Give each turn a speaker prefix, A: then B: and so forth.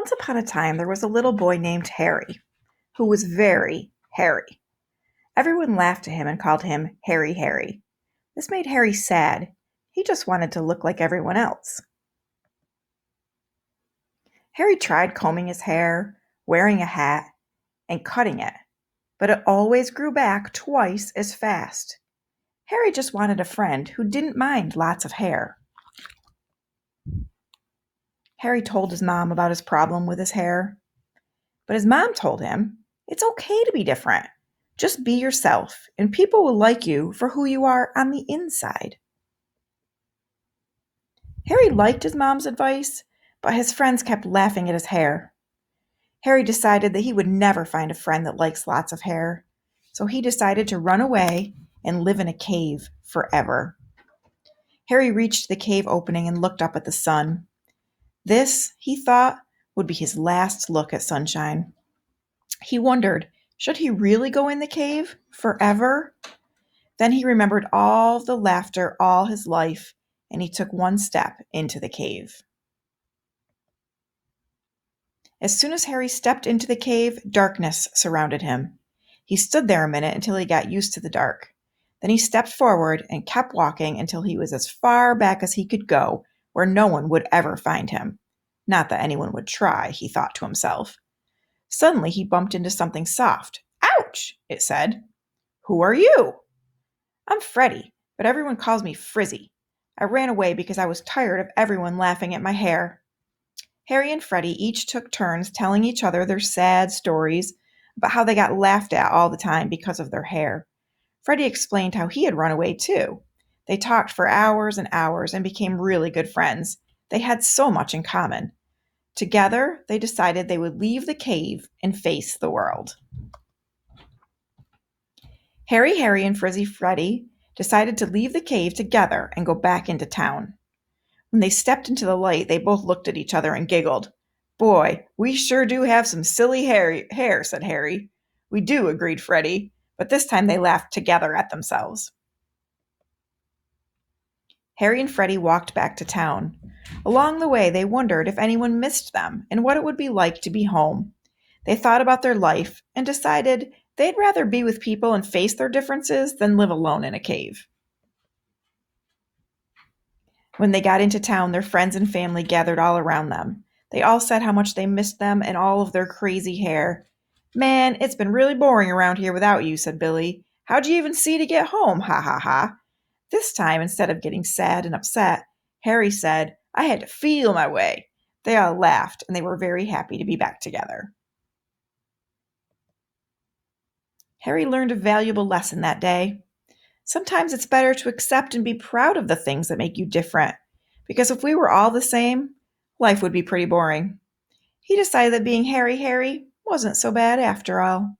A: Once upon a time, there was a little boy named Harry, who was very hairy. Everyone laughed at him and called him Hairy Harry. This made Harry sad. He just wanted to look like everyone else. Harry tried combing his hair, wearing a hat, and cutting it, but it always grew back twice as fast. Harry just wanted a friend who didn't mind lots of hair. Harry told his mom about his problem with his hair, but his mom told him it's okay to be different. Just be yourself, and people will like you for who you are on the inside. Harry liked his mom's advice, but his friends kept laughing at his hair. Harry decided that he would never find a friend that likes lots of hair, so he decided to run away and live in a cave forever. Harry reached the cave opening and looked up at the sun. This, he thought, would be his last look at sunshine. He wondered, should he really go in the cave forever? Then he remembered all the laughter all his life, and he took one step into the cave. As soon as Harry stepped into the cave, darkness surrounded him. He stood there a minute until he got used to the dark. Then he stepped forward and kept walking until he was as far back as he could go, where no one would ever find him. Not that anyone would try, he thought to himself. Suddenly he bumped into something soft. Ouch, it said. Who are you? I'm Freddie, but everyone calls me Frizzy. I ran away because I was tired of everyone laughing at my hair. Harry and Freddie each took turns telling each other their sad stories about how they got laughed at all the time because of their hair. Freddie explained how he had run away too. They talked for hours and hours and became really good friends. They had so much in common. Together, they decided they would leave the cave and face the world. Harry, and Frizzy Freddie decided to leave the cave together and go back into town. When they stepped into the light, they both looked at each other and giggled. Boy, we sure do have some silly hair, said Harry. We do, agreed Freddie, but this time they laughed together at themselves. Harry and Freddie walked back to town. Along the way, they wondered if anyone missed them and what it would be like to be home. They thought about their life and decided they'd rather be with people and face their differences than live alone in a cave. When they got into town, their friends and family gathered all around them. They all said how much they missed them and all of their crazy hair. Man, it's been really boring around here without you, said Billy. How'd you even see to get home? Ha ha ha. This time, instead of getting sad and upset, Harry said, I had to feel my way. They all laughed, and they were very happy to be back together. Harry learned a valuable lesson that day. Sometimes it's better to accept and be proud of the things that make you different, because if we were all the same, life would be pretty boring. He decided that being Harry wasn't so bad after all.